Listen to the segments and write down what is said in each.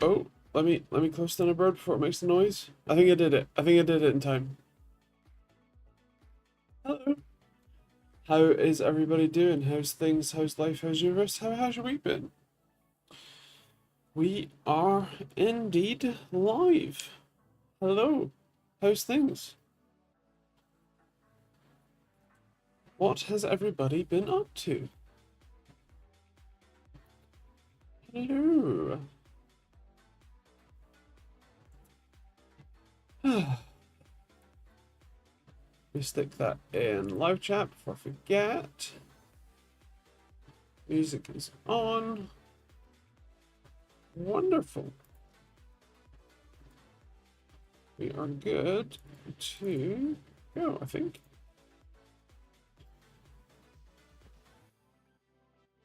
Oh, let me close down a bird before it makes the noise. I think I did it. I think I did it in time. Hello. How is everybody doing? How's things? How's life? How's your wrist? How's your week been? We are indeed live. Hello. How's things? What has everybody been up to? Hello. We stick that in live chat before I forget. Music is on. Wonderful. We are good to go, I think.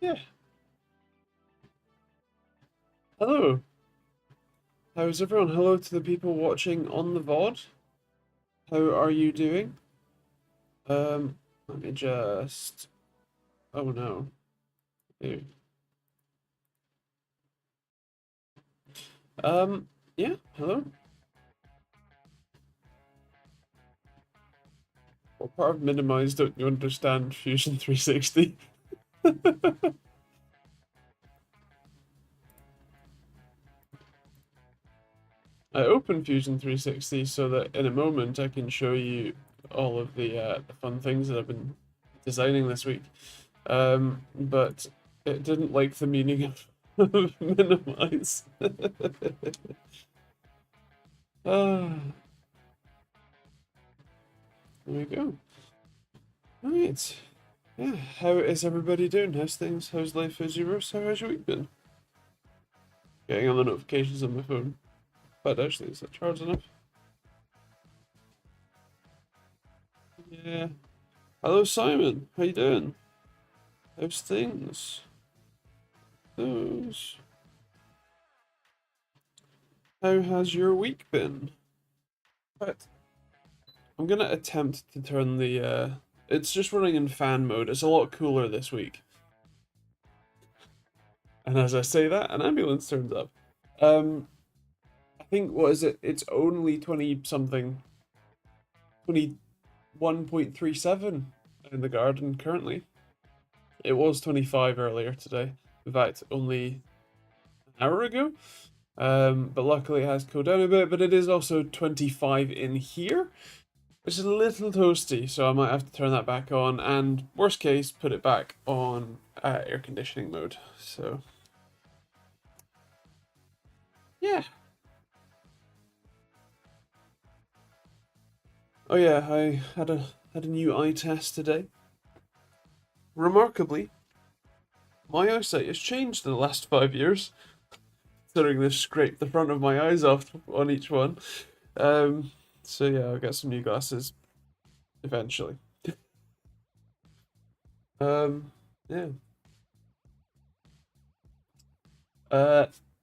Yeah. Hello. How's everyone? Hello to the people watching on the VOD. How are you doing? Let me just... Oh no. Ew. Yeah, hello. What part of minimize don't you understand, Fusion 360? I opened Fusion 360 so that in a moment I can show you all of the fun things that I've been designing this week. But it didn't like the meaning of minimize. There we go. Right. Yeah, how is everybody doing? How's things? How's life? How's yours? How's your week been? Getting all the notifications on my phone. But actually, is that charged enough? Yeah. Hello, Simon. How you doing? How's things? Those. How has your week been? But I'm gonna attempt to turn the it's just running in fan mode. It's a lot cooler this week. And as I say that, an ambulance turns up. I think, what is it? It's only 20 something, 21.37 in the garden currently. It was 25 earlier today. In fact, only an hour ago. But luckily it has cooled down a bit, but it is also 25 in here, which is a little toasty, so I might have to turn that back on, and worst case, put it back on air conditioning mode. So, yeah. Oh yeah, I had a new eye test today. Remarkably, my eyesight has changed in the last 5 years, considering this scraped the front of my eyes off on each one. So yeah, I'll get some new glasses eventually. Yeah.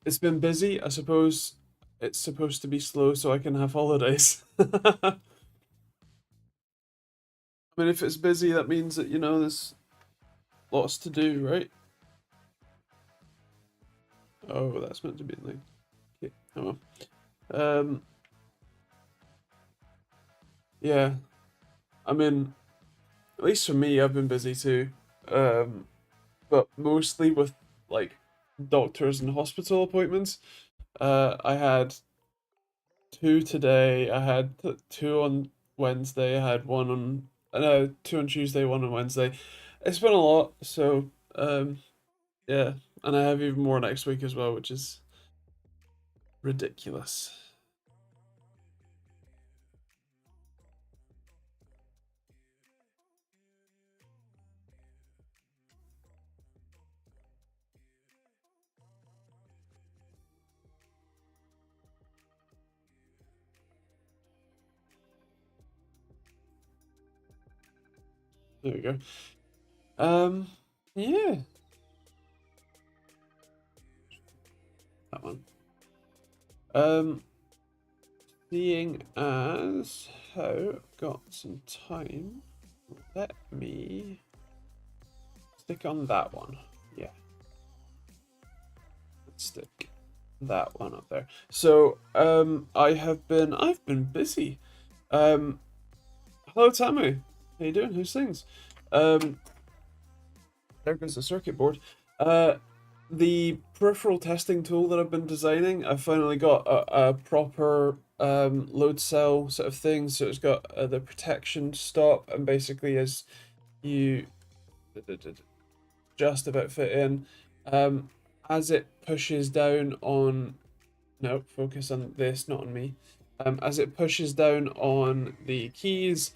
It's been busy. I suppose it's supposed to be slow so I can have holidays. I mean, if it's busy, that means that, there's lots to do, right? Oh, that's meant to be a thing. Okay, oh well. Yeah. I mean, at least for me, I've been busy too. But mostly with, like, doctors and hospital appointments. I had two today. I had two on Wednesday. I had one on two on Tuesday, one on Wednesday. It's been a lot, so yeah, and I have even more next week as well, which is ridiculous. There we go. Yeah, that one. Um, Seeing as how I've got some time, let me stick on that one. Yeah. Let's stick that one up there. So I've been busy. Um, hello Tamu, how you doing? How's things? Um, there goes the circuit board. The peripheral testing tool that I've been designing, I've finally got a proper load cell sort of thing. So it's got the protection stop, and basically as you just about fit in, as it pushes down on, no, focus on this, not on me. As it pushes down on the keys,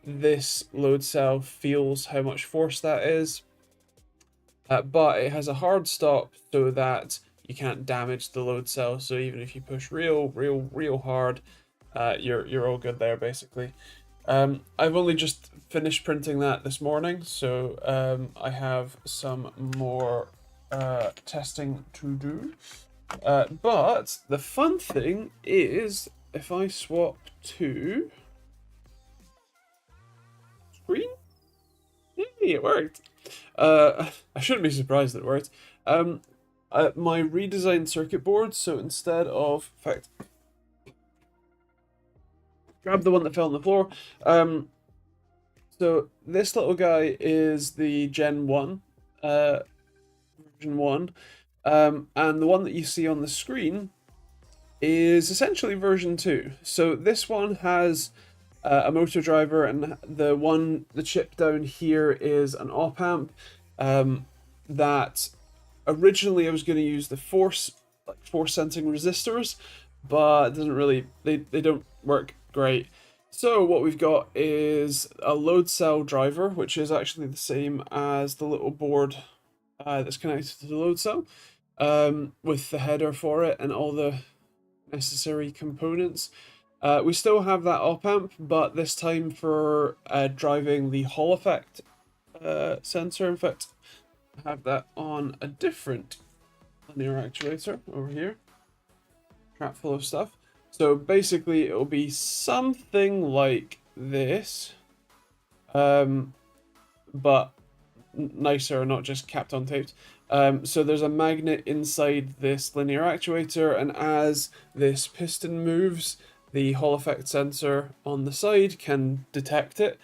this load cell feels how much force that is, but it has a hard stop so that you can't damage the load cell. So even if you push real hard, you're all good there basically. I've only just finished printing that this morning, so I have some more testing to do. But the fun thing is, if I swap to screen, yay, it worked. I shouldn't be surprised that it worked. My redesigned circuit board, so instead of, in fact, grab the one that fell on the floor. So this little guy is the Gen 1, version 1, and the one that you see on the screen is essentially version 2. So this one has a motor driver, and the chip down here is an op amp that originally I was going to use the force sensing resistors, but it doesn't really, they don't work great. So what we've got is a load cell driver, which is actually the same as the little board that's connected to the load cell, with the header for it and all the necessary components. We still have that op amp, but this time for driving the Hall effect sensor. In fact, I have that on a different linear actuator over here. Trap full of stuff. So basically, it will be something like this, but nicer, not just capped on taped. So there's a magnet inside this linear actuator, and as this piston moves, the Hall effect sensor on the side can detect it.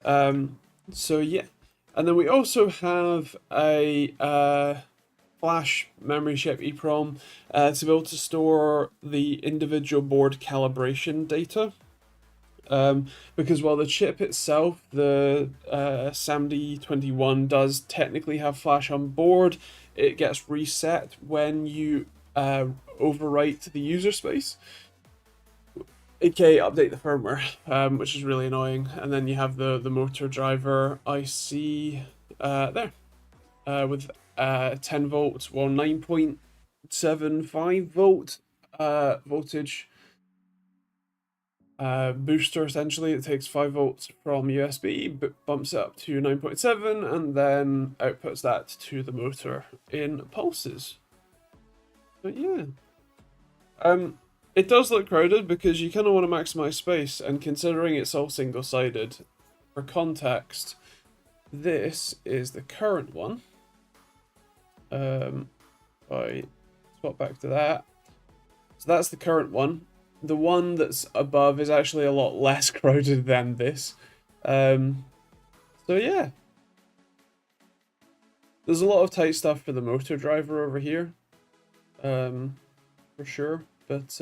So yeah, and then we also have a flash memory chip EEPROM to be able to store the individual board calibration data. Because while the chip itself, the SAMD21, does technically have flash on board, it gets reset when you overwrite the user space, aka update the firmware, which is really annoying. And then you have the motor driver IC there with 10 volts, well 9.75 volt voltage booster. Essentially, it takes 5 volts from USB, but bumps it up to 9.7, and then outputs that to the motor in pulses. But yeah, it does look crowded because you kind of want to maximize space, and considering it's all single-sided, for context, this is the current one. I swap back to that. So that's the current one. The one that's above is actually a lot less crowded than this. So yeah. There's a lot of tight stuff for the motor driver over here. For sure. But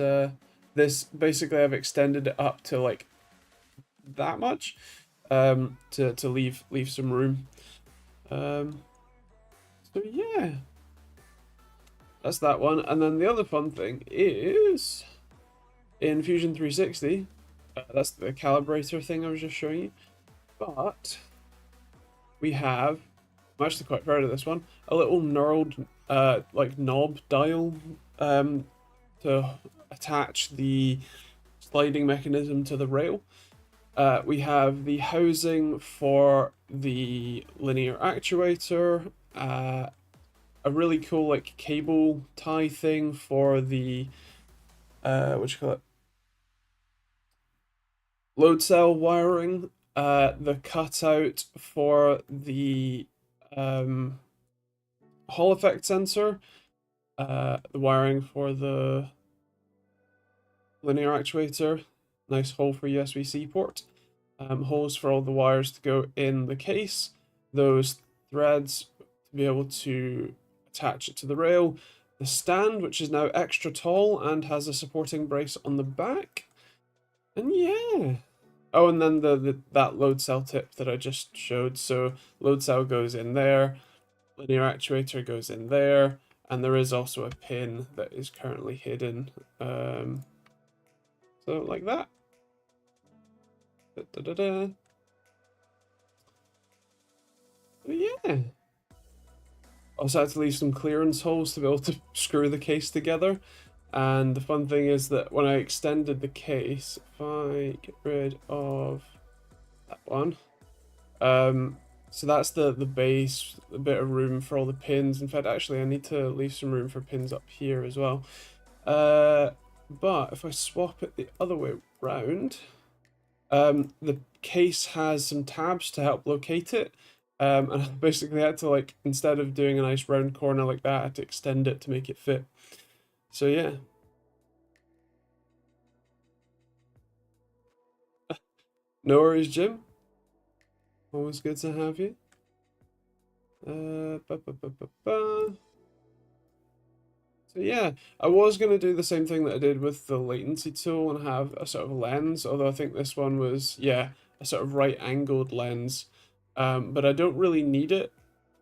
this, basically I've extended it up to like that much. To leave some room. So yeah. That's that one. And then the other fun thing is, in Fusion 360, that's the calibrator thing I was just showing you, but we have, I'm actually quite proud of this one, a little knurled like knob dial to attach the sliding mechanism to the rail. We have the housing for the linear actuator, a really cool like cable tie thing for the what you call it, load cell wiring, the cutout for the Hall effect sensor, the wiring for the linear actuator, nice hole for USB-C port, holes for all the wires to go in the case, those threads to be able to attach it to the rail, the stand, which is now extra tall and has a supporting brace on the back, and yeah. Oh, and then that load cell tip that I just showed. So load cell goes in there, linear actuator goes in there, and there is also a pin that is currently hidden. So like that. Da, da, da, da. But yeah. Also had to leave some clearance holes to be able to screw the case together. And the fun thing is that when I extended the case, if I get rid of that one, so that's the base, a bit of room for all the pins. In fact, actually, I need to leave some room for pins up here as well. But if I swap it the other way around, the case has some tabs to help locate it. And I basically had to, like, instead of doing a nice round corner like that, I had to extend it to make it fit. So yeah. No worries, Jim. Always good to have you. Ba, ba, ba, ba, ba. So yeah, I was going to do the same thing that I did with the latency tool and have a sort of lens, although I think this one was, yeah, a sort of right angled lens. But I don't really need it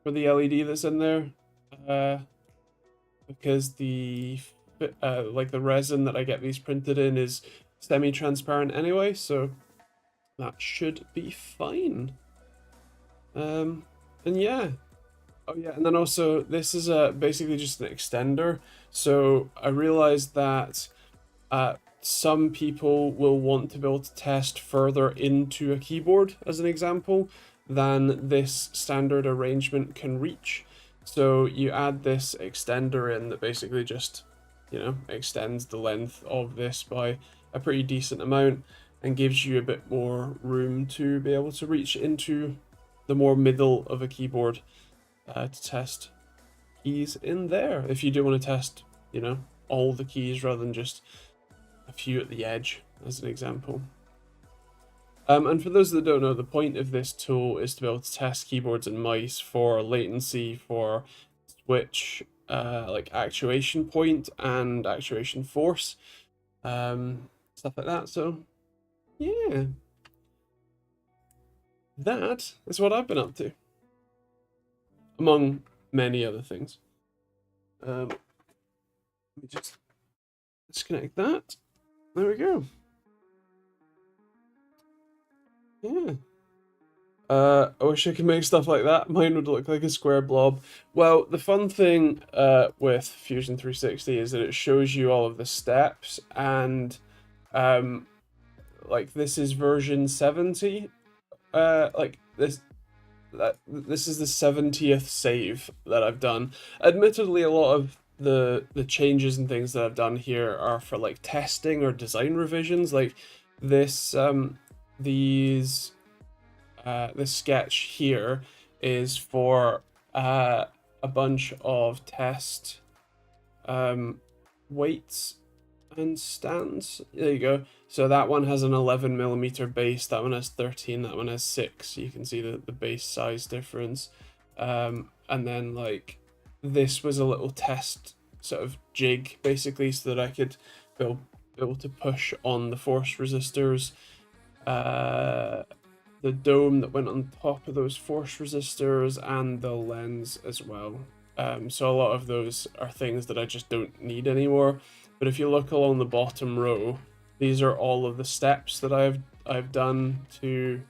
for the LED that's in there, because like the resin that I get these printed in is semi-transparent anyway, so that should be fine. And yeah. Oh yeah, and then also this is basically just an extender. So I realized that some people will want to be able to test further into a keyboard, as an example, than this standard arrangement can reach. So you add this extender in that basically just, you know, extends the length of this by a pretty decent amount and gives you a bit more room to be able to reach into the more middle of a keyboard to test keys in there. If you do want to test, you know, all the keys rather than just a few at the edge, as an example. And for those that don't know, the point of this tool is to be able to test keyboards and mice for latency, for switch, like actuation point and actuation force, stuff like that. So, yeah, that is what I've been up to, among many other things. Let me just disconnect that. There we go. Yeah. I wish I could make stuff like that. Mine would look like a square blob. Well, the fun thing with Fusion 360 is that it shows you all of the steps, and like this is version 70. Like this is the 70th save that I've done. Admittedly, a lot of the changes and things that I've done here are for like testing or design revisions. Like this these this sketch here is for a bunch of test weights and stands. There you go. So that one has an 11mm base, that one has 13, that one has 6. So you can see the base size difference. And then like this was a little test sort of jig basically, so that I could be able to push on the force resistors, the dome that went on top of those force resistors, and the lens as well. So a lot of those are things that I just don't need anymore. But if you look along the bottom row, these are all of the steps that I've done to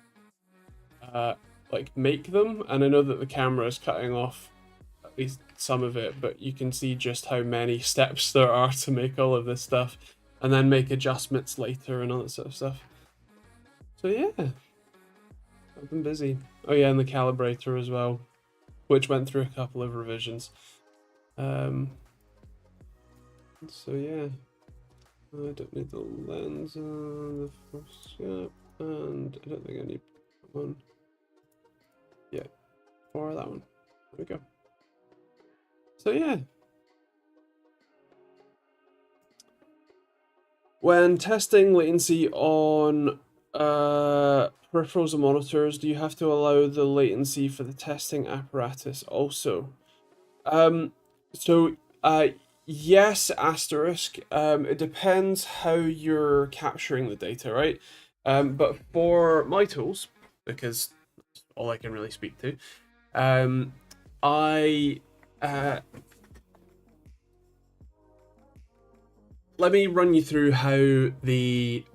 like make them. And I know that the camera is cutting off at least some of it, but you can see just how many steps there are to make all of this stuff, and then make adjustments later and all that sort of stuff. So yeah, I've been busy. Oh yeah, and the calibrator as well, which went through a couple of revisions. So yeah, I don't need the lens on the first step, and I don't think I need one. Yeah, for that one. There we go. So yeah, When testing latency on peripherals and monitors, do you have to allow the latency for the testing apparatus also? So, yes, asterisk. It depends how you're capturing the data, right? But for my tools, because that's all I can really speak to, I let me run you through how the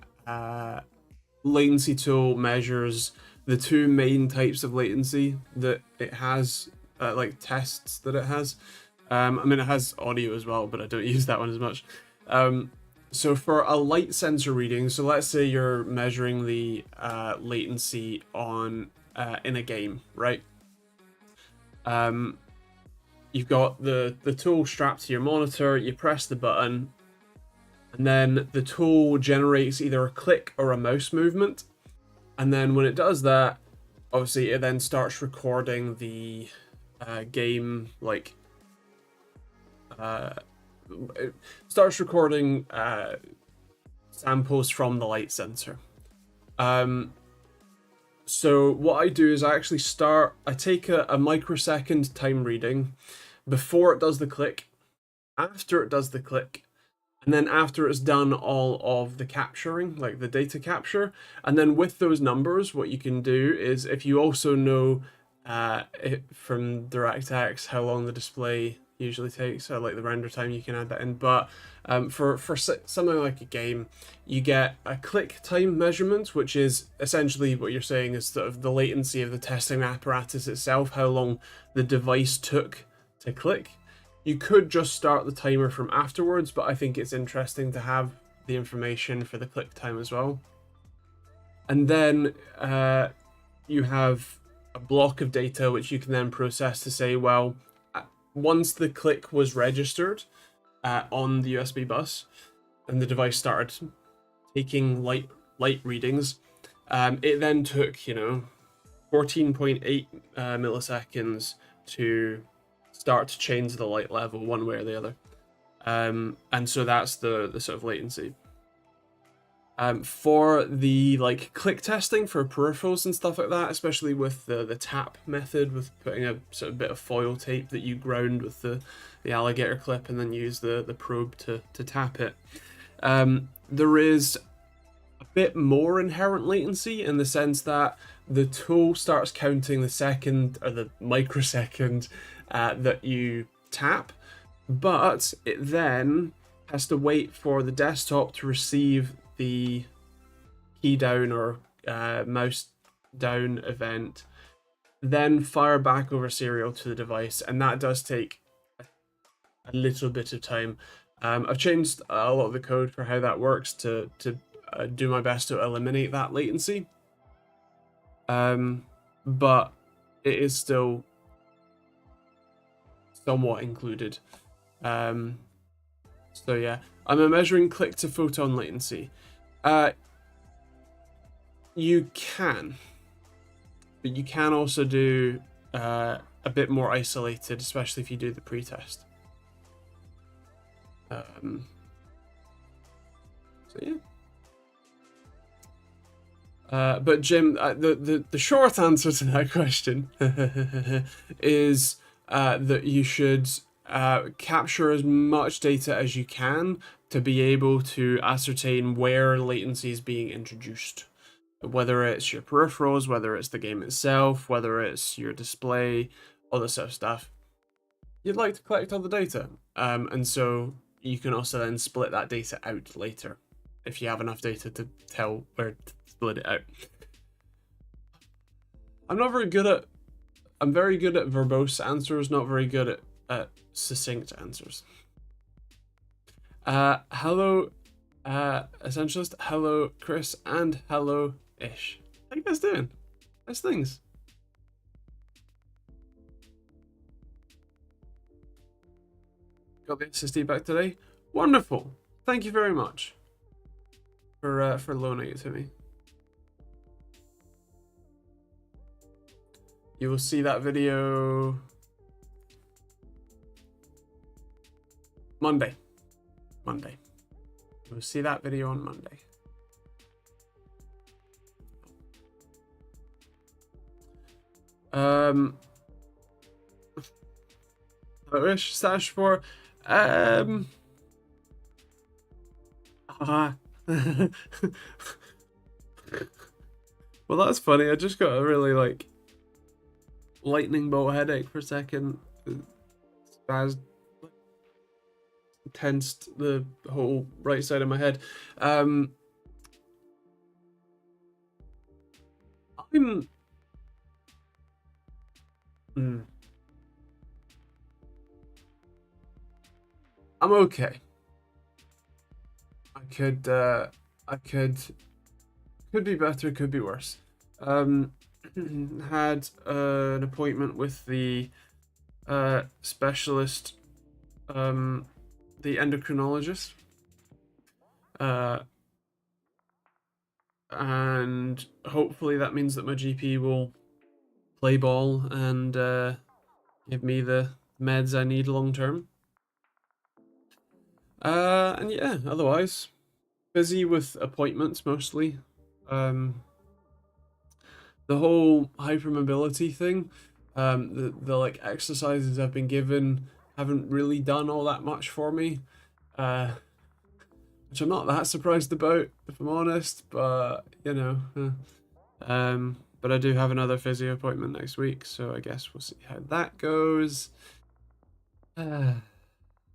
latency tool measures the two main types of latency that it has, like tests that it has. I mean, it has audio as well, but I don't use that one as much. So for a light sensor reading, so let's say you're measuring the latency on in a game, right? You've got the tool strapped to your monitor, you press the button, and then the tool generates either a click or a mouse movement. And then when it does that, obviously it then starts recording the game, like, it starts recording samples from the light sensor. So what I do is I actually take a microsecond time reading before it does the click, after it does the click, and then after it's done all of the capturing, like the data capture. And then with those numbers, what you can do is, if you also know from DirectX how long the display usually takes, so like the render time, you can add that in. But for something like a game, you get a click time measurement, which is essentially what you're saying is sort of the latency of the testing apparatus itself, how long the device took to click. You could just start the timer from afterwards, but I think it's interesting to have the information for the click time as well. And then you have a block of data which you can then process to say, well, once the click was registered on the USB bus and the device started taking light readings, it then took 14.8 milliseconds to start to change the light level one way or the other. And so that's the sort of latency. For the like click testing for peripherals and stuff like that, especially with the tap method, with putting a sort of bit of foil tape that you ground with the alligator clip and then use the probe to tap it, there is a bit more inherent latency in the sense that the tool starts counting the second or the microsecond that you tap, but it then has to wait for the desktop to receive the key down or mouse down event, then fire back over serial to the device, and that does take a little bit of time. I've changed a lot of the code for how that works to do my best to eliminate that latency, but it is still somewhat included. So yeah, I'm measuring click to photon latency. You can, but you can also do a bit more isolated, especially if you do the pretest. So yeah. But Jim, the short answer to that question is that you should capture as much data as you can to be able to ascertain where latency is being introduced. Whether it's your peripherals, whether it's the game itself, whether it's your display, all this sort of stuff. You'd like to collect all the data. And so you can also then split that data out later if you have enough data to tell where to split it out. I'm very good at verbose answers, not very good at succinct answers. Hello, Essentialist, hello, Chris, and hello, Ish. How you guys doing? Nice things. Got the SSD back today. Wonderful. Thank you very much for loaning it to me. You will see that video Monday. We'll see that video on Monday. I wish stash for well, that's funny. I just got a really like lightning bolt headache for a second. Spaz tensed the whole right side of my head. I'm I'm okay. I could be better, could be worse. Had an appointment with the specialist, the endocrinologist, and hopefully that means that my GP will play ball and give me the meds I need long term. And yeah, otherwise busy with appointments mostly. The whole hypermobility thing, the like exercises I've been given haven't really done all that much for me, which I'm not that surprised about, if I'm honest. But you know, but I do have another physio appointment next week, so I guess we'll see how that goes. And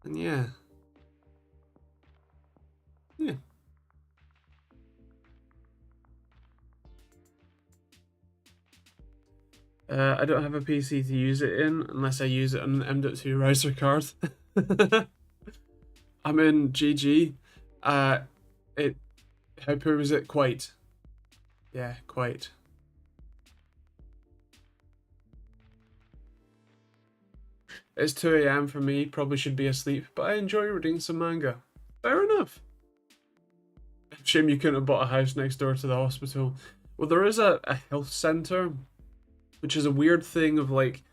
yeah. I don't have a PC to use it in unless I use it on an M.2 riser card. I'm in GG. It how poor was it? Quite. Yeah, quite. It's 2 a.m. for me. Probably should be asleep, but I enjoy reading some manga. Fair enough. Shame you couldn't have bought a house next door to the hospital. Well, there is a health center, which is a weird thing of like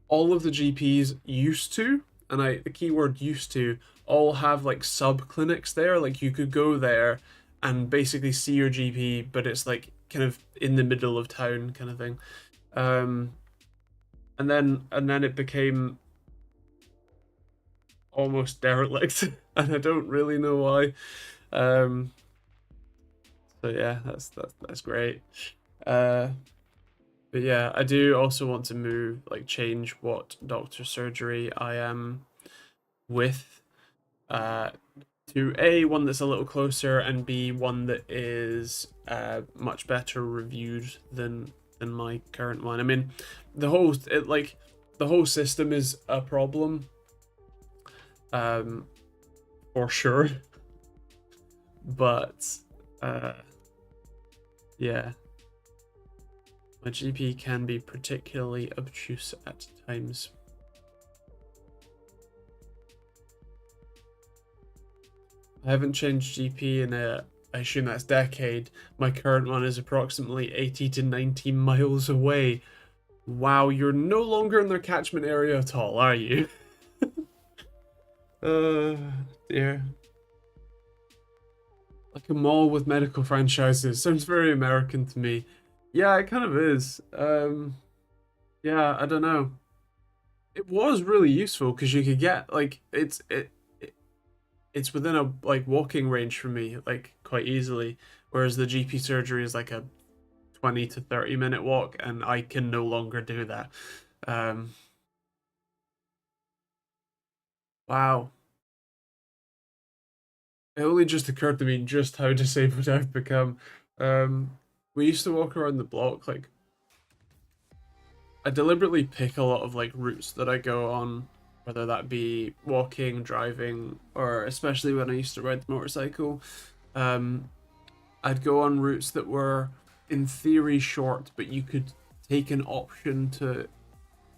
all of the GPs used to, and the keyword used to, all have like sub clinics there. Like you could go there and basically see your GP, but it's like kind of in the middle of town kind of thing. And then it became almost derelict, and I don't really know why. So yeah, that's great. But yeah, I do also want to move, like change what doctor surgery I am with, to A, one that's a little closer, and B, one that is much better reviewed than my current one. I mean, the whole system is a problem, for sure. But yeah, my GP can be particularly obtuse at times. I haven't changed GP in I assume that's decade. My current one is approximately 80 to 90 miles away. Wow, you're no longer in their catchment area at all, are you? Dear. Like a mall with medical franchises. Sounds very American to me. Yeah, it kind of is. Yeah, I don't know. It was really useful because you could get like it's within a like walking range for me like quite easily, whereas the GP surgery is like a 20 to 30-minute walk, and I can no longer do that. Wow. It only just occurred to me just how disabled I've become. We used to walk around the block, like I deliberately pick a lot of like routes that I go on, whether that be walking, driving, or especially when I used to ride the motorcycle. I'd go on routes that were in theory short, but you could take an option to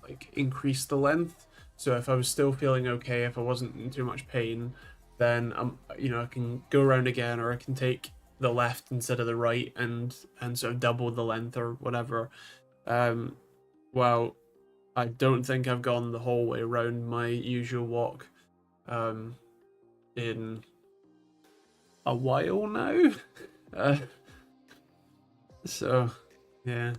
like increase the length. So if I was still feeling okay, if I wasn't in too much pain, then I can go around again, or I can take the left instead of the right, and sort of double the length or whatever. Well, I don't think I've gone the whole way around my usual walk in a while now. So, yeah.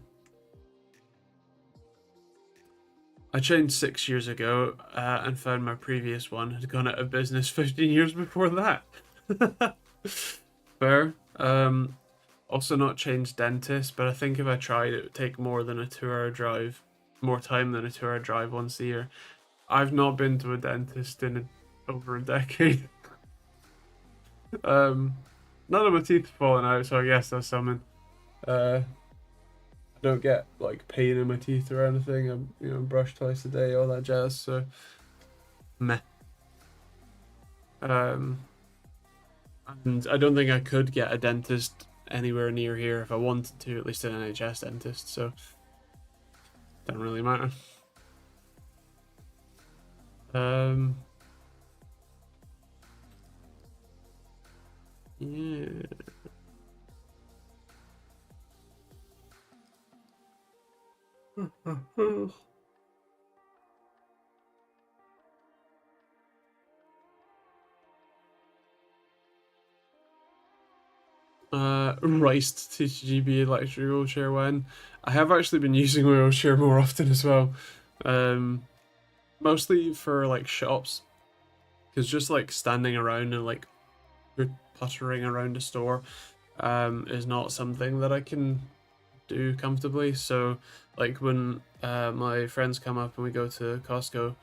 I changed 6 years ago and found my previous one had gone out of business 15 years before that. Fair. Also not changed dentist, but I think if I tried, it would take more than a 2-hour drive, more time than a 2-hour drive once a year. I've not been to a dentist in over a decade. None of my teeth have fallen out, so I guess that's something. I don't get like pain in my teeth or anything. I'm brush twice a day, all that jazz. So meh. And I don't think I could get a dentist anywhere near here if I wanted to, at least an NHS dentist. So doesn't really matter. Yeah. Riced TechteamGB electric wheelchair when I have actually been using my wheelchair more often as well. Mostly for like shops, because just like standing around and like puttering around a store is not something that I can do comfortably. So like when my friends come up and we go to Costco,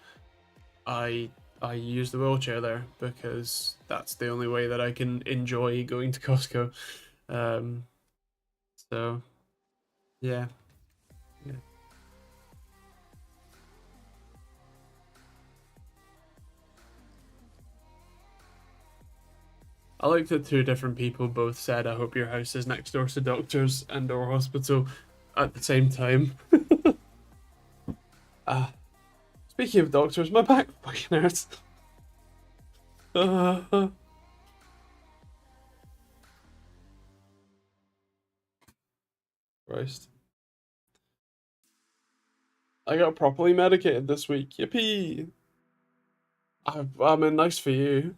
I use the wheelchair there because that's the only way that I can enjoy going to Costco. So yeah. I like that two different people both said, "I hope your house is next door to doctors and or hospital," at the same time. Speaking of doctors, my back fucking hurts. Christ. I got properly medicated this week. Yippee! I mean, nice for you.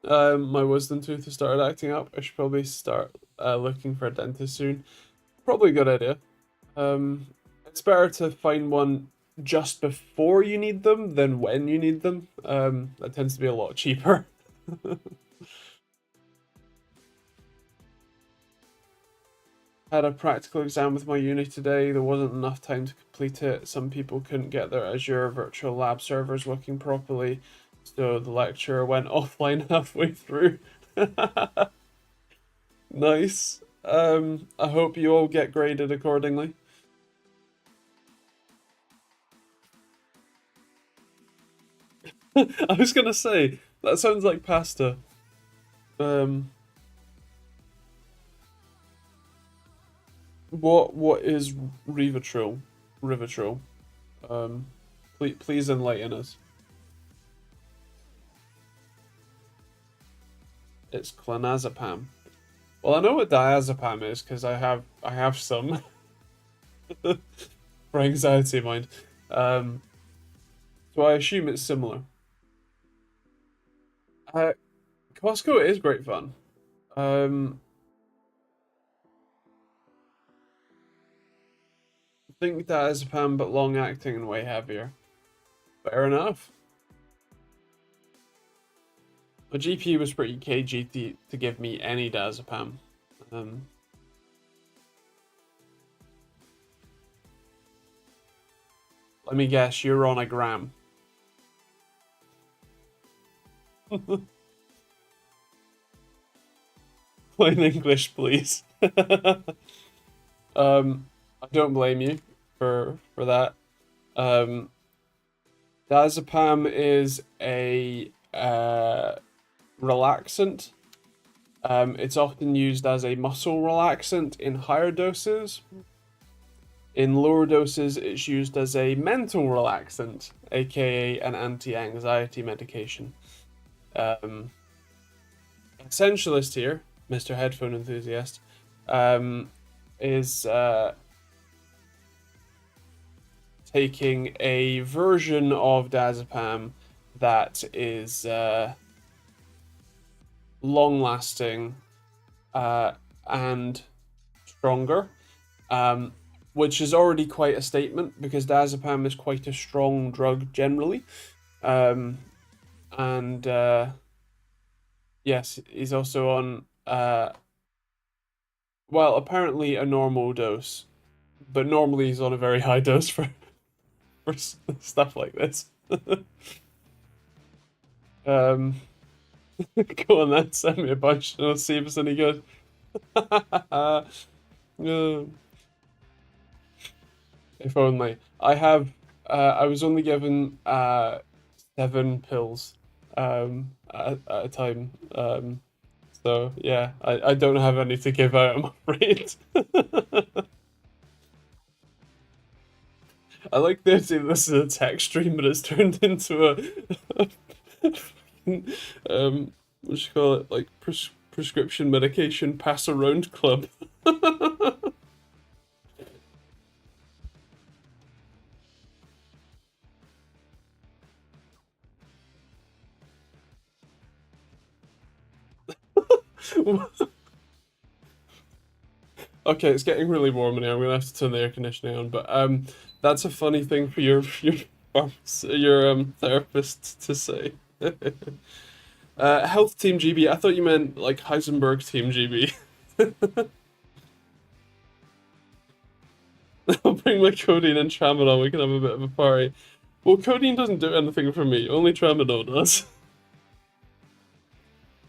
My wisdom tooth has started acting up. I should probably start looking for a dentist soon. Probably a good idea. It's better to find one just before you need them than when you need them. That tends to be a lot cheaper. Had a practical exam with my uni today. There wasn't enough time to complete it. Some people couldn't get their Azure virtual lab servers working properly, so the lecturer went offline halfway through. Nice. I hope you all get graded accordingly. I was gonna say, that sounds like pasta. What is Rivotril? Rivotril. Please enlighten us. It's clonazepam. Well, I know what diazepam is because I have some for anxiety mind. So I assume it's similar. Costco is great fun. I think diazepam, but long acting and way heavier. Fair enough. My GP was pretty cagey to give me any diazepam. Let me guess, you're on a gram. Plain English, please. I don't blame you for that. Diazepam is a relaxant. It's often used as a muscle relaxant in higher doses. In lower doses, it's used as a mental relaxant, aka an anti-anxiety medication. Essentialist here, Mr. Headphone Enthusiast, is taking a version of diazepam that is long-lasting, and stronger, which is already quite a statement because diazepam is quite a strong drug generally. And yes, he's also on well, apparently a normal dose, but normally he's on a very high dose for stuff like this. um, Go on then, send me a bunch and I'll see if it's any good. Uh, if only. I was only given 7 pills at a time. So yeah, I don't have any to give out, I'm afraid. I like the idea this is a tech stream, but it's turned into a what do you call it? Like prescription medication pass around club. Okay, it's getting really warm in here. I'm gonna have to turn the air conditioning on. But that's a funny thing for your therapist to say. Health Team GB. I thought you meant like Heisenberg Team GB. I'll bring my codeine and tramadol. We can have a bit of a party. Well, codeine doesn't do anything for me. Only tramadol does.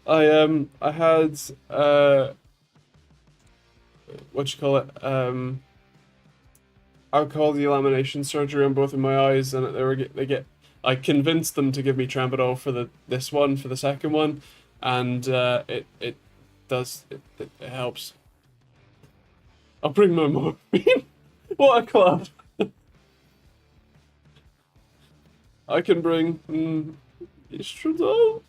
I had what you call it, alcohol delamination surgery on both of my eyes, and I convinced them to give me tramadol for the second one, and it does it helps. I'll bring my morphine. What a club! I can bring estradiol.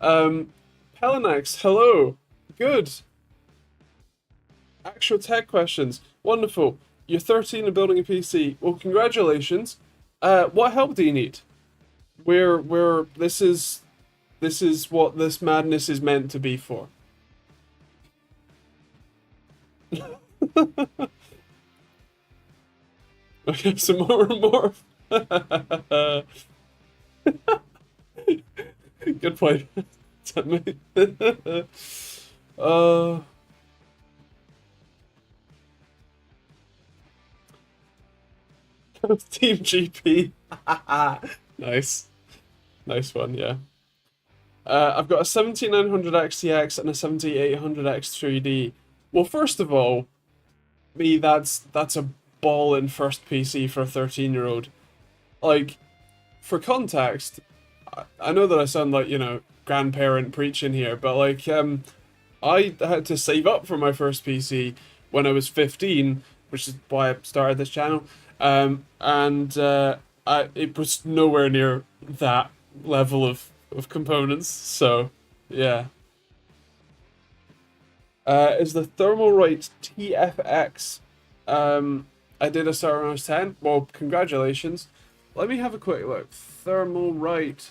Pelanax, hello. Good. Actual tech questions. Wonderful. You're 13 and building a PC. Well, congratulations. What help do you need? This is what this madness is meant to be for. Okay, some more and more. Good point. Team GP. Nice. Nice one, yeah. I've got a 7900 XTX and a 7800X 3D. Well, first of all, that's a ball in first PC for a 13-year-old. Like, for context, I know that I sound like, grandparent preaching here, but like, I had to save up for my first PC when I was 15, which is why I started this channel. It was nowhere near that level of components, so yeah. Is the Thermalright TFX? I did a start when I was 10. Well, congratulations. Let me have a quick look. Thermalright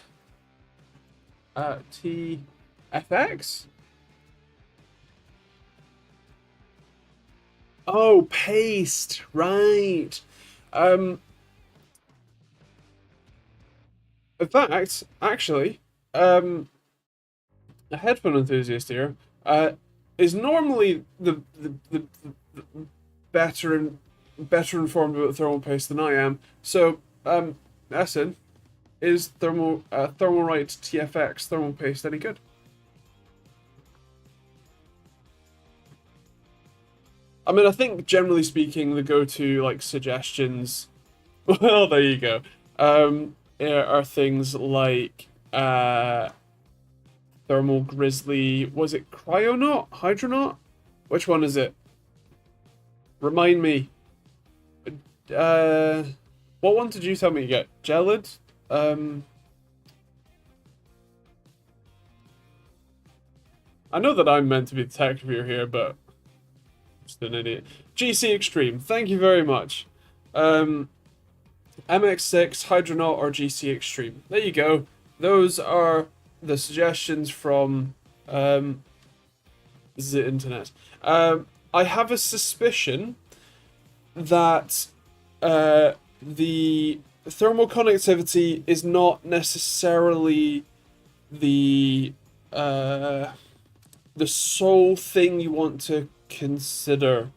TFX? Oh, paste, right. In fact, actually, a headphone enthusiast here is normally the better informed about thermal paste than I am. So, Essen, is Thermalright TFX thermal paste any good? I mean, I think generally speaking, the go-to like suggestions, well, there you go, are things like Thermal Grizzly. Was it Cryonaut? Hydronaut? Which one is it? Remind me. What one did you tell me to get? Gelid? I know that I'm meant to be the tech reviewer here, but just an idiot. GC Extreme, thank you very much. MX6, Hydronaut, or GC Extreme. There you go. Those are the suggestions from the internet. I have a suspicion that the thermal conductivity is not necessarily the sole thing you want to consider.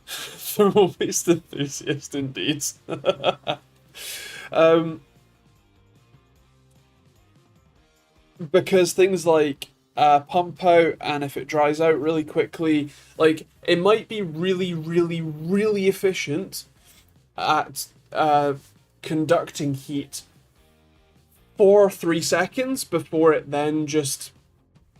Thermal-based enthusiast, indeed. um, because things like pump out, and if it dries out really quickly, like it might be really, really, really efficient at conducting heat for 3 seconds before it then just,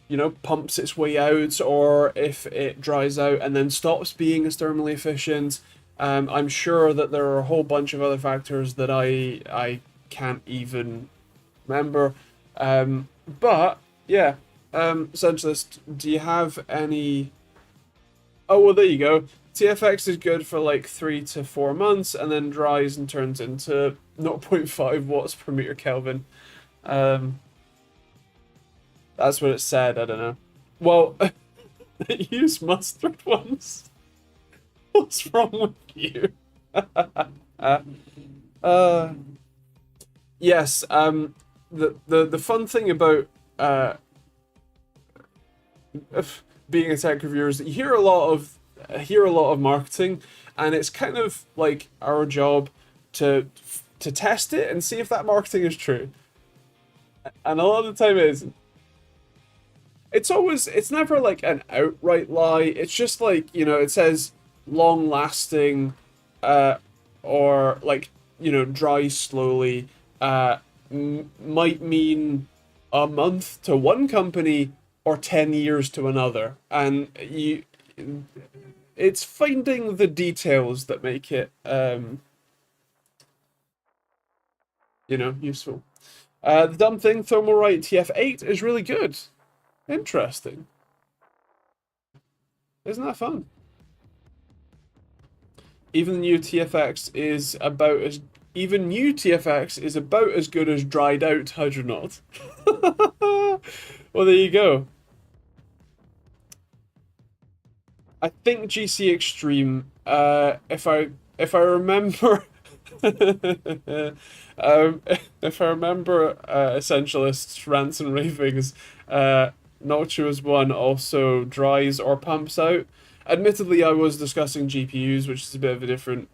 you know, pumps its way out, or if it dries out and then stops being as thermally efficient. I'm sure that there are a whole bunch of other factors that I can't even remember. But yeah, Essentialist, do you have any? Oh well, there you go. TFX is good for like 3 to 4 months, and then dries and turns into 0.5 watts per meter Kelvin. That's what it said. I don't know. Well, use mustard once. What's wrong with you? Yes. The fun thing about being a tech reviewer is that you hear a lot of marketing, and it's kind of like our job to test it and see if that marketing is true. And a lot of the time it isn't. It's never like an outright lie. It's just like, you know, it says long lasting, or like, you know, dry slowly, might mean a month to one company or 10 years to another. And it's finding the details that make it, you know, useful. The dumb thing, Thermalright TF8 is really good. Interesting. Isn't that fun? Even new TFX is about as good as dried out Hydronaut. Well, there you go. I think GC Extreme, if I remember, if I remember, Essentialist's rants and ravings, Noctua's one also dries or pumps out. Admittedly, I was discussing GPUs, which is a bit of a different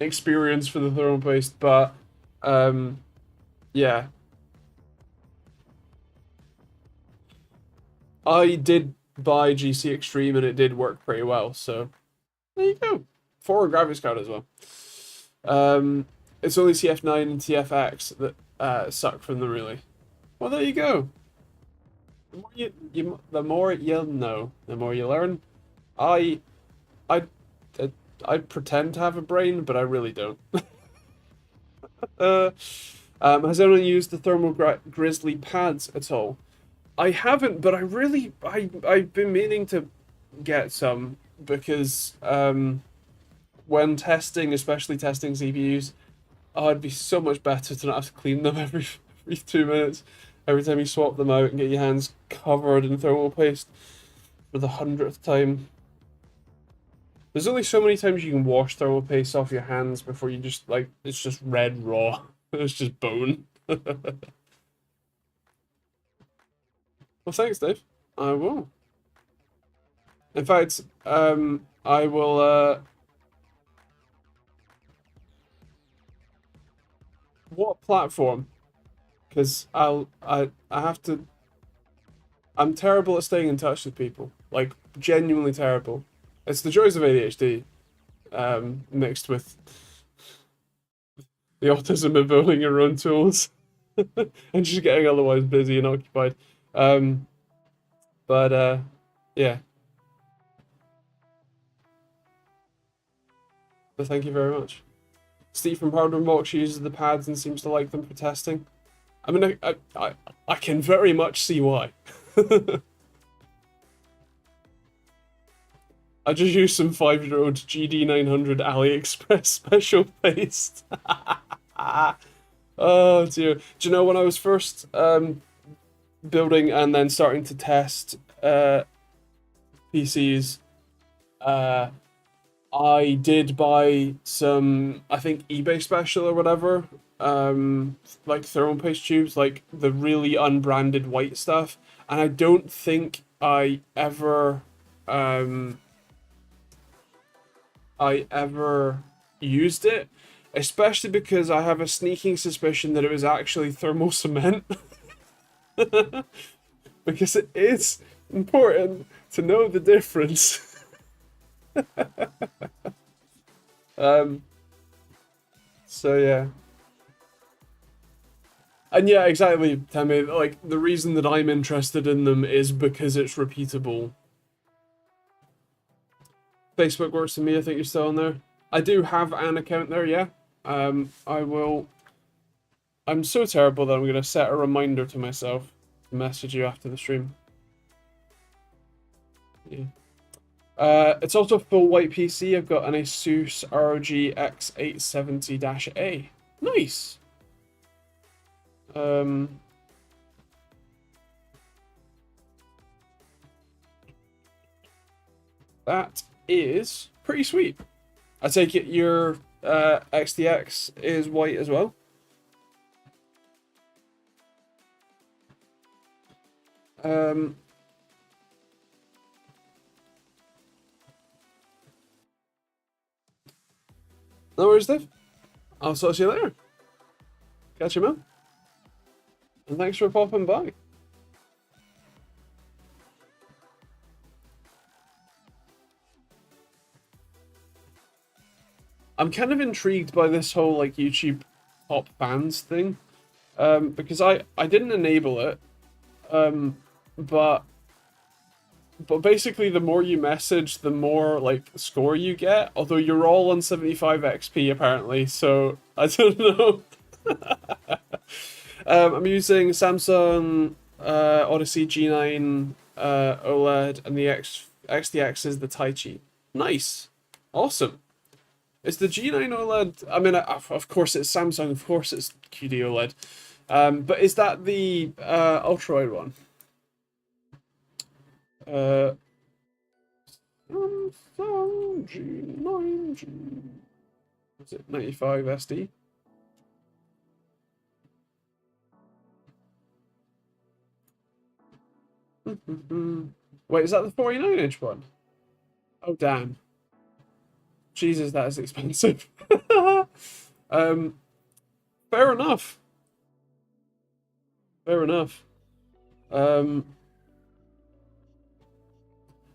experience for the thermal paste, but yeah. I did buy GC Extreme and it did work pretty well, so there you go. 4 graphics card as well. It's only CF9 and TFX that suck from them, really. Well, there you go. The more you know, the more you learn. I pretend to have a brain, but I really don't. Has anyone used the Thermal Grizzly pads at all? I haven't, but I've been meaning to get some, because when testing, especially testing CPUs, oh, it'd be so much better to not have to clean them every 2 minutes. Every time you swap them out and get your hands covered in thermal paste for the 100th time. There's only so many times you can wash thermal paste off your hands before you just, like, it's just red raw. It's just bone. Well, thanks, Dave. I will. In fact, I will, what platform? Because I have to... I'm terrible at staying in touch with people. Like, genuinely terrible. It's the joys of ADHD, mixed with the autism of owning your own tools. And just getting otherwise busy and occupied. Yeah. But thank you very much. Steve from Powder Box uses the pads and seems to like them for testing. I mean, I can very much see why. I just used some 5-year-old GD900 AliExpress special paste. Oh dear. Do you know when I was first building and then starting to test PCs, uh, I did buy some, I think eBay special or whatever, like thermal paste tubes, like the really unbranded white stuff, and I don't think um, I ever used it, especially because I have a sneaking suspicion that it was actually thermal cement, because it is important to know the difference. Um, so yeah. And yeah, exactly, Tammy. Like, the reason that I'm interested in them is because it's repeatable. Facebook works for me, I think you're still on there. I do have an account there, yeah. I will... I'm so terrible that I'm going to set a reminder to myself to message you after the stream. Yeah. It's also a full white PC. I've got an Asus ROG X870-A. Nice! That is pretty sweet. I take it your XDX is white as well? No worries, Dave. I'll talk to you later. Catch you, man. And thanks for popping by. I'm kind of intrigued by this whole like YouTube top fans thing, because I didn't enable it, but basically the more you message, the more like score you get. Although you're all on 75 XP apparently, so I don't know. I'm using Samsung Odyssey G9 OLED, and the XDX is the Taichi. Nice, awesome. Is the G9 OLED? I mean, of course it's Samsung. Of course it's QD OLED. But is that the ultra wide one? Samsung G9G. Is it 95 SD? Wait, is that the 49-inch one? Oh damn. Jesus, that is expensive. Fair enough. Fair enough.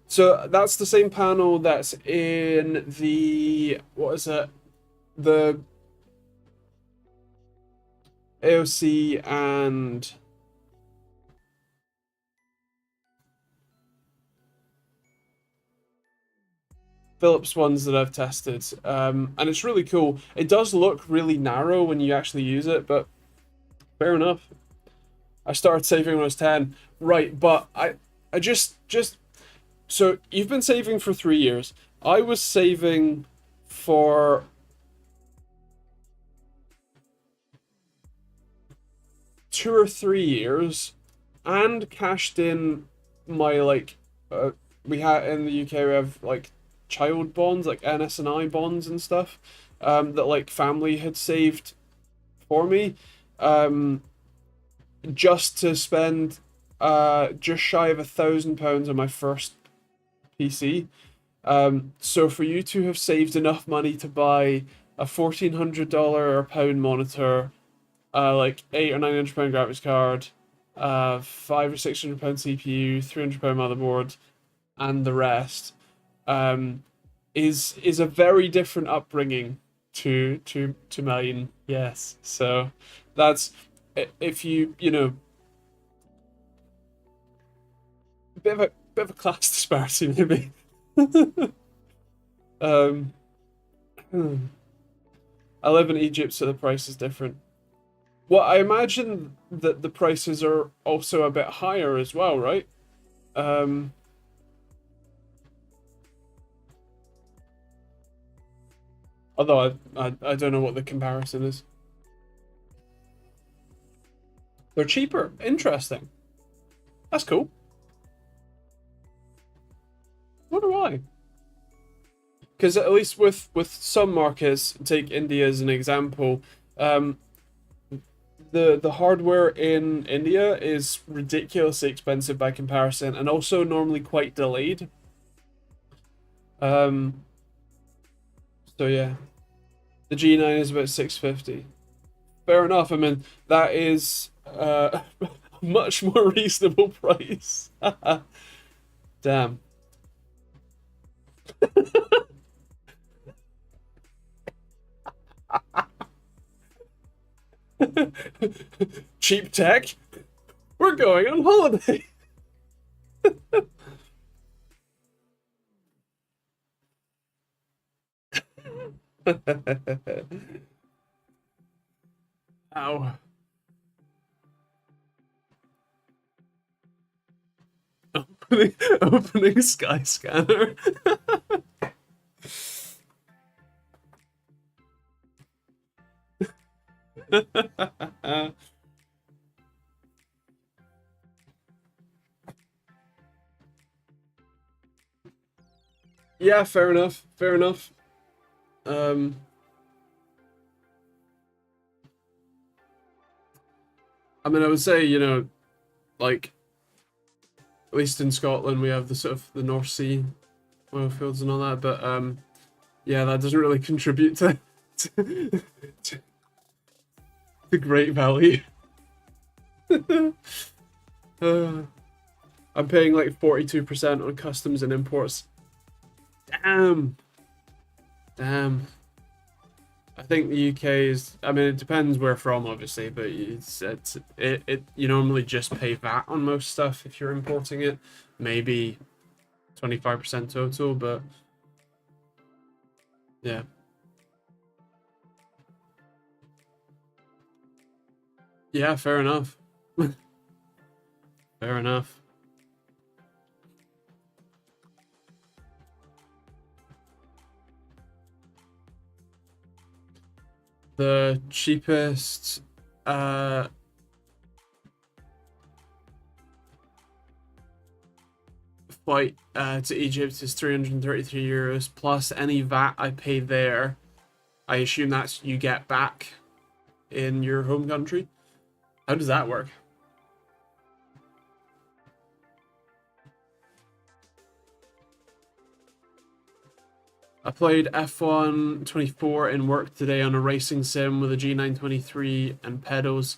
So that's the same panel that's in the, what is it? The AOC and Philips ones that I've tested. And it's really cool. It does look really narrow when you actually use it, but fair enough. I started saving when I was 10. Right, but I just so you've been saving for 3 years. I was saving for 2 or 3 years and cashed in my like we had in the UK we have like child bonds, like NS&I bonds and stuff, that like family had saved for me, just to spend just shy of £1,000 on my first PC. So for you to have saved enough money to buy a $1,400 or pound monitor, like £800 or £900 graphics card, £500 or £600 CPU, £300 motherboard, and the rest, is a very different upbringing to mine. Yes, so that's, if you know, a bit of a class disparity maybe. um, I live in Egypt, so the price is different. Well, I imagine that the prices are also a bit higher as well, right? Um, Although I don't know what the comparison is. They're cheaper. Interesting. That's cool. Wonder why? Because at least with some markets, take India as an example, um, the hardware in India is ridiculously expensive by comparison, and also normally quite delayed. Um, so yeah, the G9 is about 650. Fair enough. I mean, that is a much more reasonable price. Damn. Cheap tech. We're going on holiday. Ow. Opening Skyscanner. Yeah, fair enough. Fair enough. Um, I mean, I would say, like, at least in Scotland, we have the sort of the North Sea oil fields and all that, but yeah, that doesn't really contribute to, to great value. uh, I'm paying like 42% on customs and imports. Damn. Damn. I think the UK is. I mean, it depends where from, obviously, but you normally just pay VAT on most stuff if you're importing it. Maybe 25% total, but yeah. Yeah, fair enough. Fair enough. The cheapest flight to Egypt is 333 euros plus any VAT I pay there. I assume that's you get back in your home country. How does that work? I played F1 24 in work today on a racing sim with a G923 and pedals.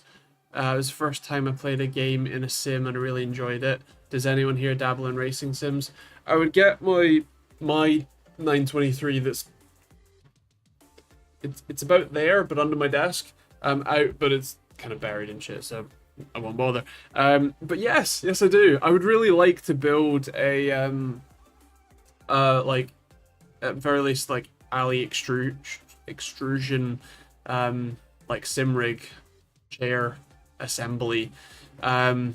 It was the first time I played a game in a sim and I really enjoyed it. Does anyone here dabble in racing sims? I would get my 923 that's it's about there but under my desk out, but it's kind of buried in shit, so I won't bother. But yes I do. I would really like to build a like at very least like alley extrusion like sim rig chair assembly. um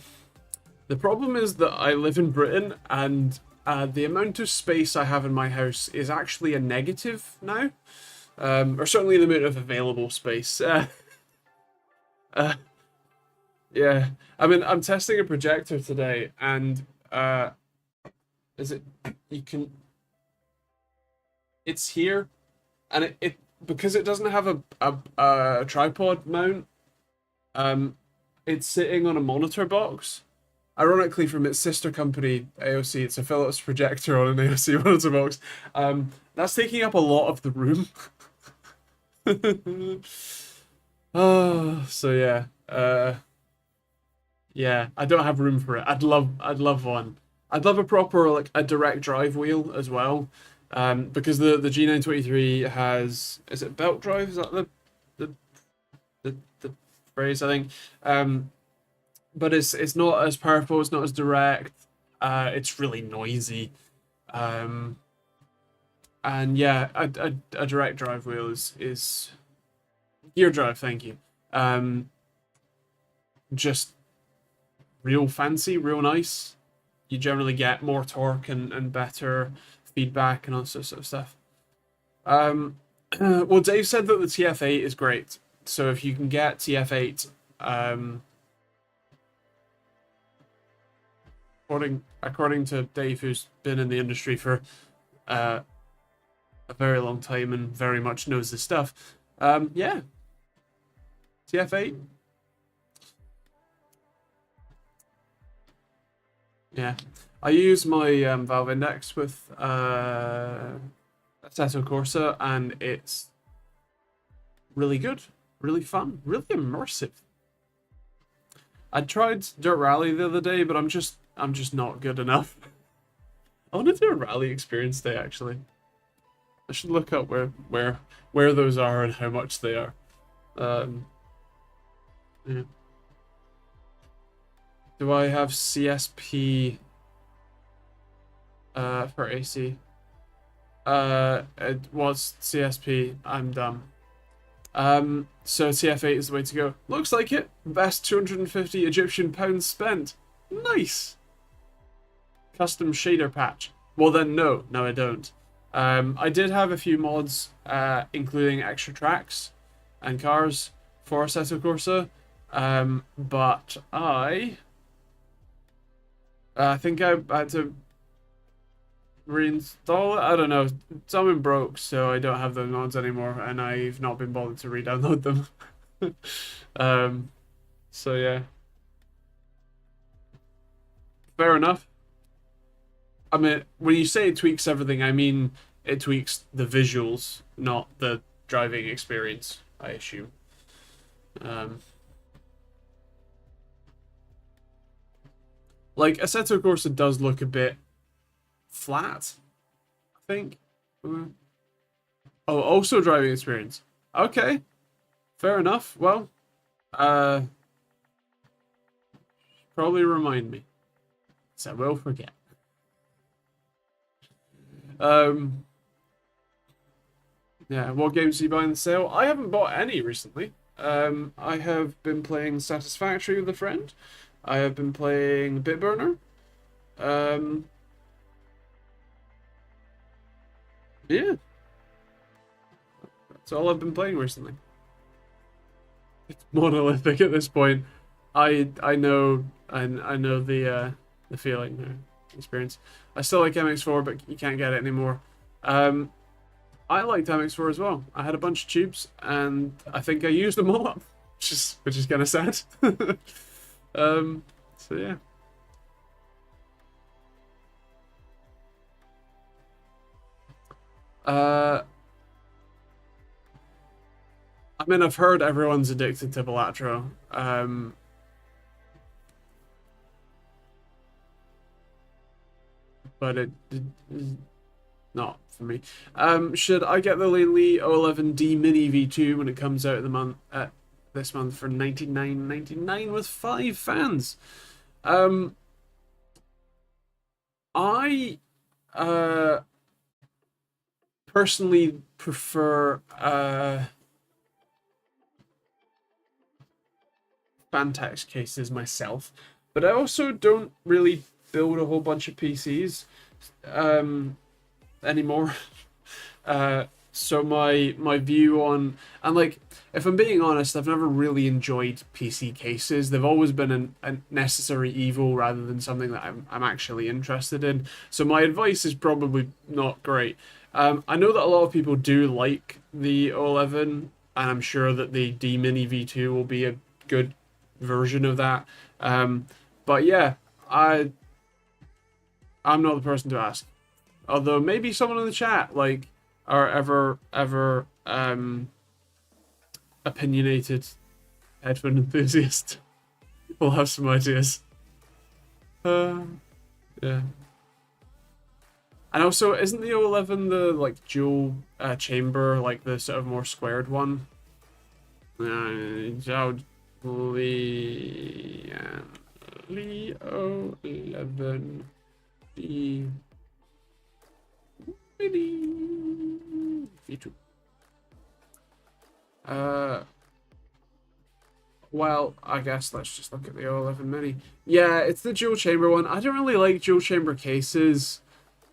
the problem is that I live in Britain, and the amount of space I have in my house is actually a negative now, or certainly the amount of available space. Uh, yeah, I mean, I'm testing a projector today, and is it you can it's here, and it because it doesn't have a tripod mount. um it's sitting on a monitor box, ironically from its sister company AOC. It's a Philips projector on an AOC monitor box. That's taking up a lot of the room. Oh, so yeah. Yeah, I don't have room for it. I'd love one. I'd love a proper like a direct drive wheel as well. Because the G923 has, is it belt drive? Is that the the phrase, I think. But it's not as powerful, it's not as direct. It's really noisy. Um and yeah, a direct drive wheel is gear drive, thank you. Just real fancy, real nice. You generally get more torque and better feedback and all sorts of stuff. Well, Dave said that the TF8 is great. So if you can get TF8, according to Dave, who's been in the industry for a very long time and very much knows this stuff. Yeah, TF8. Yeah, I use my Valve Index with Assetto Corsa, and it's really good, really fun, really immersive. I tried Dirt Rally the other day, but I'm just not good enough. I want to do a rally experience day actually. I should look up where those are and how much they are. Yeah. Do I have CSP for AC? It was CSP. I'm dumb. So TF8 is the way to go. Looks like it. Best 250 Egyptian pounds spent. Nice. Custom shader patch. Well then, no, I don't. I did have a few mods, including extra tracks and cars for Assetto Corsa, but I think I had to reinstall it. I don't know. Something broke, so I don't have those mods anymore, and I've not been bothered to re-download them. So yeah. Fair enough. I mean, when you say it tweaks everything, I mean it tweaks the visuals, not the driving experience, I assume. Like, Assetto Corsa does look a bit flat, I think. Oh, also driving experience. Okay. Fair enough. Well, probably remind me. So I will forget. Yeah, what games do you buy in the sale? I haven't bought any recently. I have been playing Satisfactory with a friend. I have been playing Bitburner. Yeah. That's all I've been playing recently. It's monolithic at this point. I know the feeling, experience. I still like MX4, but you can't get it anymore. I liked MX4 as well. I had a bunch of tubes, and I think I used them all up, which is kind of sad. So yeah. I mean, I've heard everyone's addicted to Balatro. But it not for me. Should I get the Lanely 011D Mini V2 when it comes out this month for $99.99 with 5 fans? I personally prefer Fantex cases myself, but I also don't really build a whole bunch of PCs anymore. So my view on, and like, if I'm being honest, I've never really enjoyed PC cases. They've always been a necessary evil rather than something that I'm actually interested in. So my advice is probably not great. I know that a lot of people do like the 011, and I'm sure that the D Mini V2 will be a good version of that. But yeah, I'm not the person to ask. Although maybe someone in the chat like are ever opinionated headphone enthusiast will have some ideas. Yeah. And also, isn't the 011 the like dual chamber, like the sort of more squared one? Leo 11 D Mini V2. Well, I guess let's just look at the 011 Mini. Yeah, it's the dual chamber one. I don't really like dual chamber cases.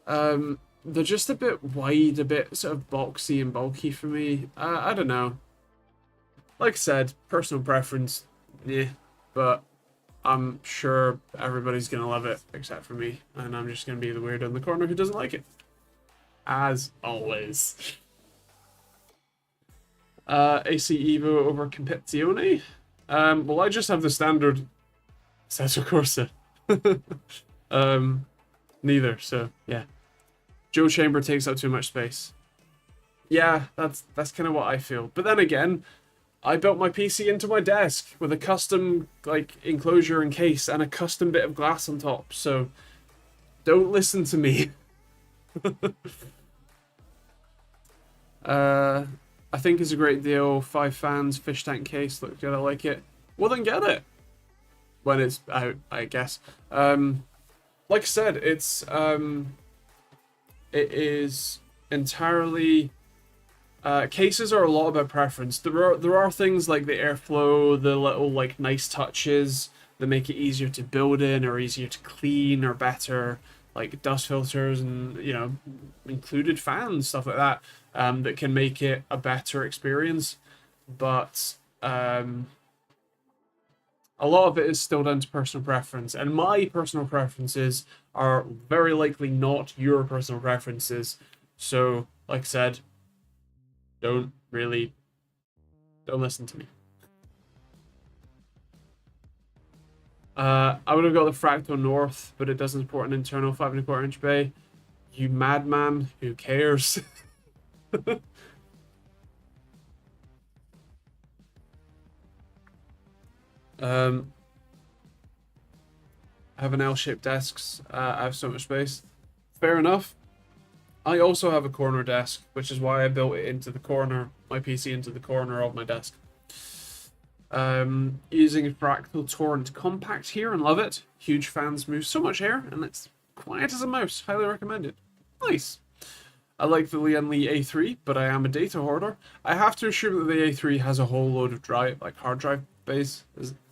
They're just a bit wide, a bit sort of boxy and bulky for me. I don't know. Like I said, personal preference, yeah, but I'm sure everybody's gonna love it except for me, and I'm just gonna be the weirdo in the corner who doesn't like it. As always. AC Evo over Competizione. Well, I just have the standard Assetto Corsa. Neither, so yeah. Joe Chamber takes up too much space. Yeah, that's kind of what I feel. But then again, I built my PC into my desk with a custom like enclosure and case and a custom bit of glass on top. So don't listen to me. I think it's a great deal. 5 fans, fish tank case. Look good. I like it. Well, then get it when it's out, I guess. Like I said, it is entirely. Cases are a lot about preference. There are things like the airflow, the little like nice touches that make it easier to build in or easier to clean or better, like dust filters and included fans, stuff like that, that can make it a better experience. But a lot of it is still down to personal preference, and my personal preferences are very likely not your personal preferences. So, like I said, don't listen to me. I would have got the Fractal North, but it doesn't support an internal 5.25-inch bay. You madman, who cares? I have an L-shaped desks. I have so much space. Fair enough. I also have a corner desk, which is why I built it into the corner, my PC into the corner of my desk. Using a Fractal Torrent Compact here and love it. Huge fans, move so much air, and it's quiet as a mouse. Highly recommended. Nice. I like the Lian Li A3, but I am a data hoarder. I have to assume that the A3 has a whole load of drive, like hard drive bays.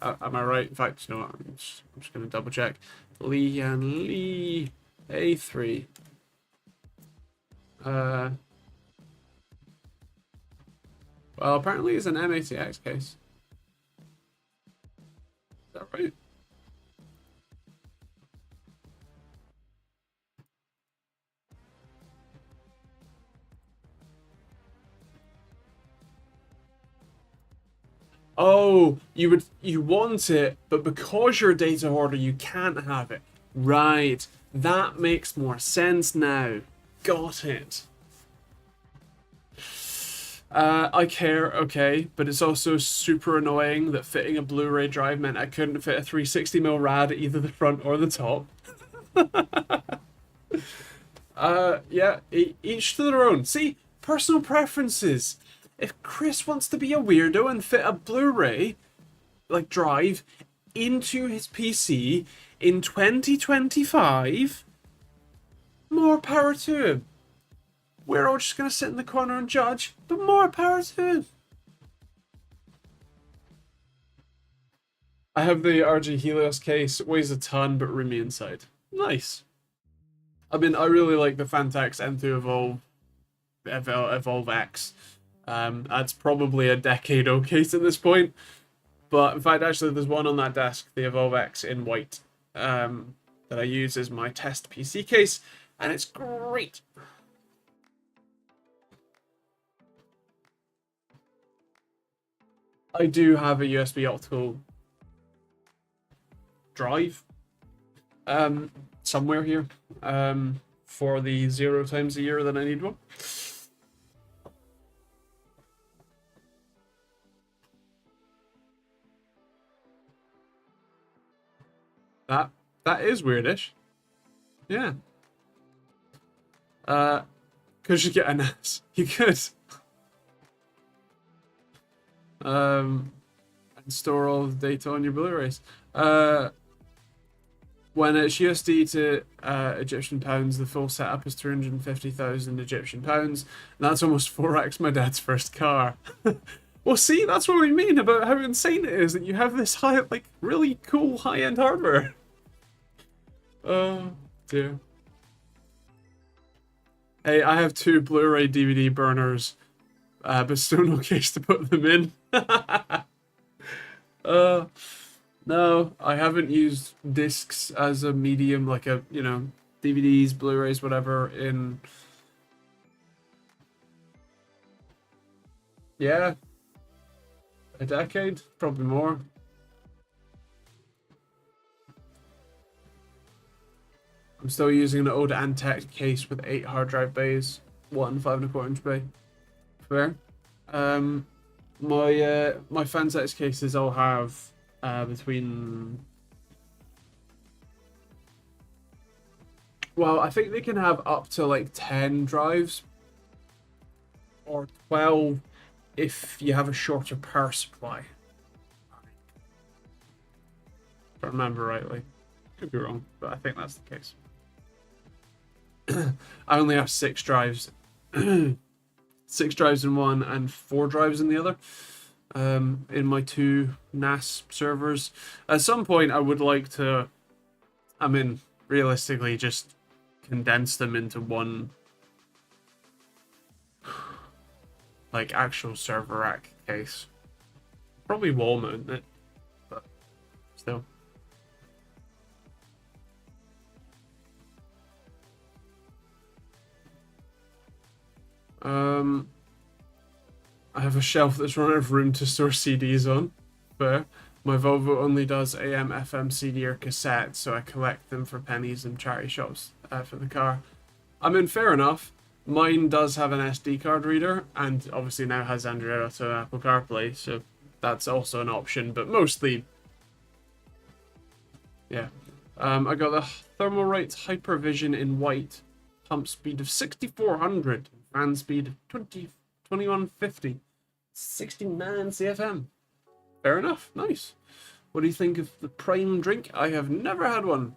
Am I right? In fact, you know what? I'm just going to double check. Lian Li A3. Well, apparently it's an M80X case. Is that right? Oh, you want it, but because you're a data hoarder, you can't have it. Right. That makes more sense now. Got it. I care, okay, but it's also super annoying that fitting a Blu-ray drive meant I couldn't fit a 360mm rad at either the front or the top. Yeah, each to their own. See, personal preferences. If Chris wants to be a weirdo and fit a Blu-ray, like drive, into his PC in 2025, more power to him. We're all just going to sit in the corner and judge, but more power to him. I have the RG Helios case. It weighs a ton, but roomy inside. Nice. I mean, I really like the Fantax M2 Evolve X. That's probably a decade old case at this point. But in fact, actually, there's one on that desk, the Evolve X in white, that I use as my test PC case, and it's great. I do have a USB optical drive somewhere here for the 0 times a year that I need one. That is weirdish. Yeah. Could you get a NAS? You could. And store all the data on your Blu-rays. When it's USD to Egyptian pounds, the full setup is 250,000 Egyptian pounds. And that's almost 4x my dad's first car. Well, see, that's what we mean about how insane it is that you have this high, like, really cool high-end hardware. Oh, dear. Hey, I have 2 Blu-ray DVD burners, but still no case to put them in. No, I haven't used discs as a medium, like a, DVDs, Blu-rays, whatever, in, yeah, a decade, probably more. I'm still using an old Antec case with 8 hard drive bays, one 5.25-inch bay. Fair. Um, my Fansets cases all have between. Well, I think they can have up to like 10 drives or 12 if you have a shorter power supply. If I remember rightly. Could be wrong, but I think that's the case. I only have 6 drives. 6 drives in one and 4 drives in the other. In my 2 NAS servers. At some point, I would like to, realistically, just condense them into one, like, actual server rack case. Probably wall mount it, but still. I have a shelf that's run out of room to store CDs on. Fair. My Volvo only does AM, FM, CD, or cassette, so I collect them for pennies in charity shops for the car. Fair enough. Mine does have an SD card reader, and obviously now has Android Auto and Apple CarPlay, so that's also an option, but mostly, yeah. I got the Thermalright Hypervision in white, pump speed of 6400, fan speed of 2150, 69 CFM. Fair enough, nice. What do you think of the Prime drink? I have never had one.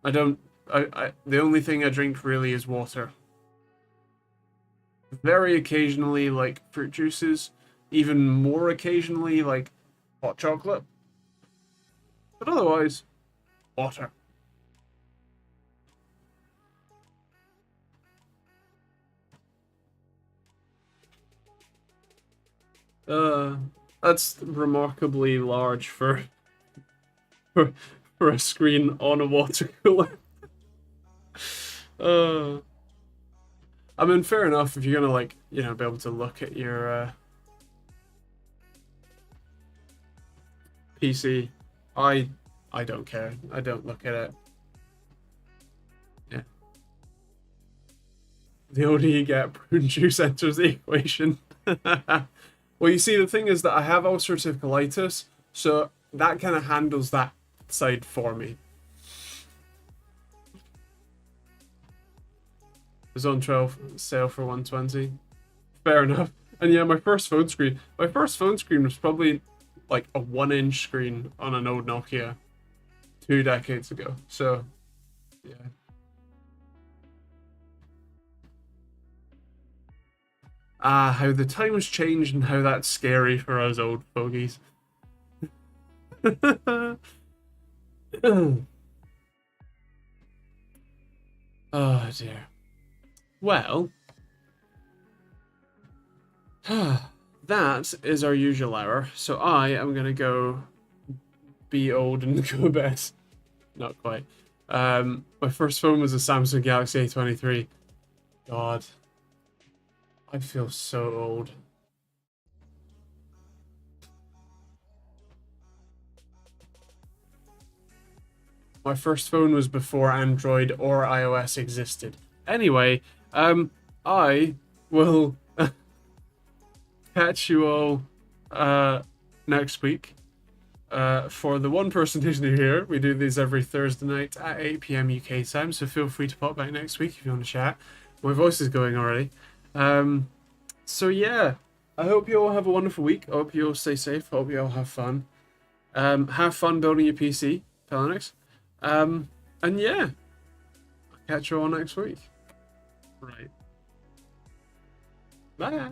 The only thing I drink really is water. Very occasionally, like fruit juices. Even more occasionally, like hot chocolate. But otherwise, water. That's remarkably large for, for a screen on a water cooler. Fair enough if you're gonna be able to look at your PC. I don't care. I don't look at it. Yeah. The older you get, prune juice enters the equation. Well, you see, the thing is that I have ulcerative colitis, so that kind of handles that side for me. It's on 12 sale for 120. Fair enough. And yeah, my first phone screen was probably like a 1-inch screen on an old Nokia 2 decades ago. So, yeah. How the times changed and how that's scary for us old fogies. Oh dear. Well, that is our usual hour. So I am gonna go be old and go to bed. Not quite. My first phone was a Samsung Galaxy A23. God, I feel so old. My first phone was before Android or iOS existed. Anyway, I will catch you all next week. For the one person who's new here, we do these every Thursday night at 8 PM UK time, so feel free to pop back next week if you want to chat. My voice is going already. So yeah, I hope you all have a wonderful week. I hope you all stay safe. I hope you all have fun. Have fun building your PC, Pelinix. And yeah, I'll catch you all next week. Right. Bye.